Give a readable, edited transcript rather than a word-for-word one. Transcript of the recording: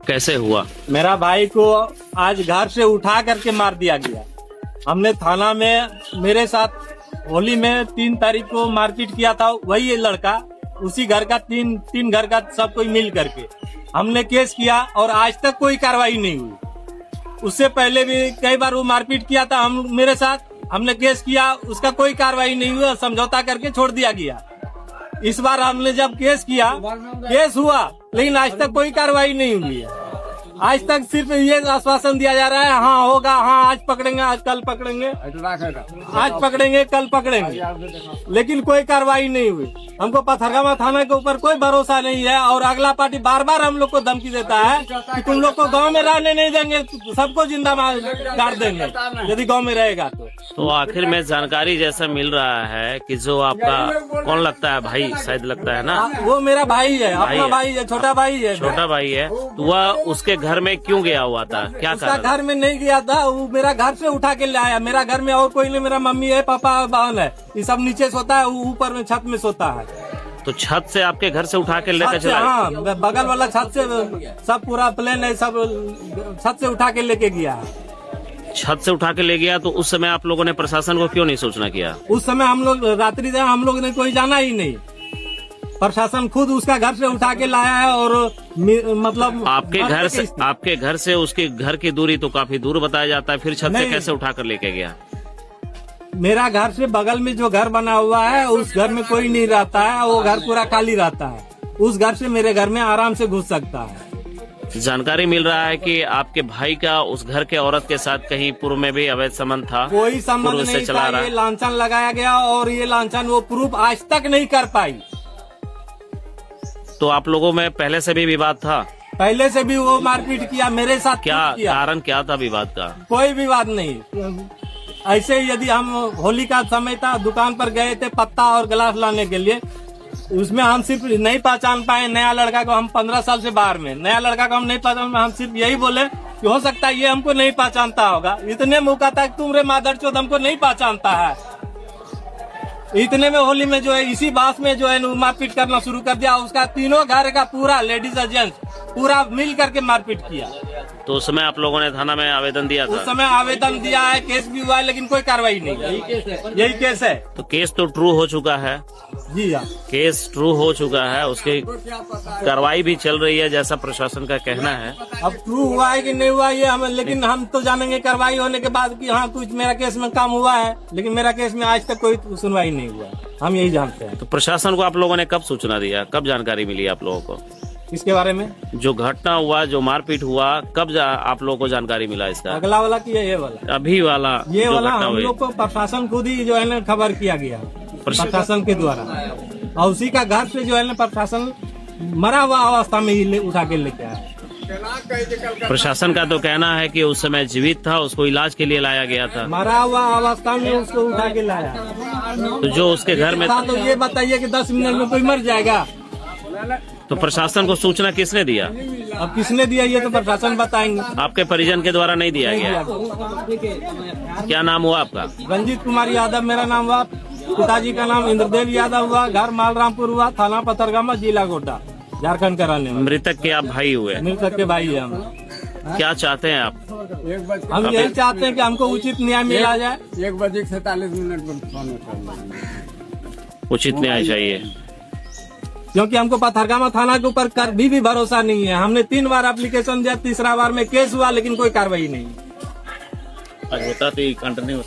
कैसे हुआ? मेरा भाई को आज घर से उठा करके मार दिया गया। हमने थाना में मेरे साथ होली में 3 तारीख को मारपीट किया था, वही ये लड़का, उसी घर का तीन घर का सब कोई मिल करके हमने केस किया और आज तक कोई कार्रवाई नहीं हुई। उससे पहले भी कई बार वो मारपीट किया था मेरे साथ, हमने केस किया, उसका कोई कार्रवाई नहीं हुआ, समझौता करके छोड़ दिया गया। इस बार हमने जब केस किया, केस हुआ, लेकिन आज तक कोई कार्रवाई नहीं हुई है। आज तक सिर्फ ये आश्वासन दिया जा रहा है, हाँ होगा, हाँ आज पकड़ेंगे, आज कल पकड़ेंगे, आज पकड़ेंगे, कल पकड़ेंगे, लेकिन कोई कार्रवाई नहीं हुई। हमको पथरगामा थाना के ऊपर कोई भरोसा नहीं है और अगला पार्टी बार बार हम लोग को धमकी देता है कि तुम लोग को गांव में रहने नहीं देंगे, सबको जिंदा गाड़ देंगे यदि गांव में रहेगा तो आखिर में जानकारी जैसा मिल रहा है कि जो आपका कौन लगता है, भाई शायद लगता है ना, वो मेरा भाई है, अपना भाई है, छोटा भाई है। छोटा भाई है, तो वह उसके घर में क्यों गया हुआ था, क्या उसका घर में नहीं गया था, वो मेरा घर से उठा के ले आया। मेरा घर में और कोई नहीं, मेरा मम्मी है, पापा बहन है, ये सब नीचे सोता है, वो ऊपर में छत में सोता है। तो छत से आपके घर से उठा के लेकर चला? हाँ, बगल वाला छत से, सब पूरा प्लेन है, सब छत से उठा के लेके गया है। छत से उठा के ले गया, तो उस समय आप लोगों ने प्रशासन को क्यों नहीं सूचना किया? उस समय हम लोग रात्रि हम लोग ने कोई जाना ही नहीं, प्रशासन खुद उसका घर से उठा के लाया है। और मतलब आपके घर से उसके घर की दूरी तो काफी दूर बताया जाता है, फिर छत से कैसे उठा कर लेके गया? मेरा घर से बगल में जो घर बना हुआ है, उस घर में कोई नहीं रहता है, वो घर पूरा खाली रहता है। उस घर से मेरे घर में आराम से घुस सकता है। जानकारी मिल रहा है कि आपके भाई का उस घर के औरत के साथ कहीं पूर्व में भी अवैध संबंध था? कोई संबंध नहीं था, ये लांछन लगाया गया और ये लांछन वो प्रूफ आज तक नहीं कर पाई। तो आप लोगों में पहले से भी विवाद था? पहले से भी वो मारपीट किया मेरे साथ। क्या कारण क्या था विवाद का? कोई विवाद नहीं, ऐसे ही यदि हम होली का समय था, दुकान पर गए थे पत्ता और गिलास लाने के लिए, उसमें हम सिर्फ नहीं पहचान पाए नया लड़का को। हम 15 साल से बाहर में, नया लड़का को हम नहीं पहचान, हम सिर्फ यही बोले कि हो सकता है ये हमको नहीं पहचानता होगा। इतने मौका था कि तुम रे मादरचोद हमको नहीं पहचानता है। इतने में होली में जो है, इसी बात में जो है मारपीट करना शुरू कर दिया। उसका तीनों घर का पूरा लेडीज और जेंट्स पूरा मिल करके मारपीट किया। तो उस समय आप लोगों ने थाना में आवेदन दिया था? उस समय आवेदन दिया है, केस भी हुआ है, लेकिन कोई कार्रवाई नहीं। यही केस है। तो केस तो ट्रू हो चुका है? जी हाँ, केस ट्रू हो चुका है, उसकी कार्रवाई भी चल रही है जैसा प्रशासन का कहना है। अब ट्रू हुआ है कि नहीं हुआ ये हम, लेकिन हम तो जानेंगे कार्रवाई होने के बाद कि हाँ कुछ मेरा केस में काम हुआ है, लेकिन मेरा केस में आज तक कोई सुनवाई नहीं हुआ, हम यही जानते हैं। तो प्रशासन को आप लोगों ने कब सूचना दिया, कब जानकारी मिली आप लोगों को इसके बारे में? जो घटना हुआ, जो मारपीट हुआ, कब आप लोगों को जानकारी मिला इसका? अगला वाला की ये वाला? अभी वाला ये वाला हम लोग को प्रशासन खुद ही जो है ना खबर किया गया, प्रशासन के द्वारा। और उसी का घर से जो है ना प्रशासन मरा हुआ अवस्था में ही उठा के लेके आया। प्रशासन का तो कहना है कि उस समय जीवित था, उसको इलाज के लिए लाया गया था। मरा हुआ अवस्था में उसको उठा के लाया। तो जो उसके घर में था, तो ये बताइए कि 10 मिनट में कोई मर जाएगा? तो प्रशासन को सूचना किसने दिया? अब किसने दिया ये तो प्रशासन बताएंगे। आपके परिजन के द्वारा नहीं दिया गया? क्या नाम हुआ आपका? रंजीत कुमार यादव मेरा नाम हुआ, पिताजी का नाम इंद्रदेव यादव हुआ, घर मालरामपुर हुआ, थाना पथरगामा, जिला गोड्डा, झारखंड का रहने वाला। मृतक के आप भाई हुए? मृतक के भाई है हम। क्या चाहते हैं आप? हम यही चाहते हैं कि हमको उचित न्याय मिला जाए। 1:47 उचित न्याय चाहिए, क्योंकि हमको पथरगामा थाना के ऊपर कभी भी भरोसा नहीं है। हमने 3 बार एप्लीकेशन दिया, तीसरा बार में केस हुआ, लेकिन कोई कार्रवाई नहीं। होता तो कंटिन्यू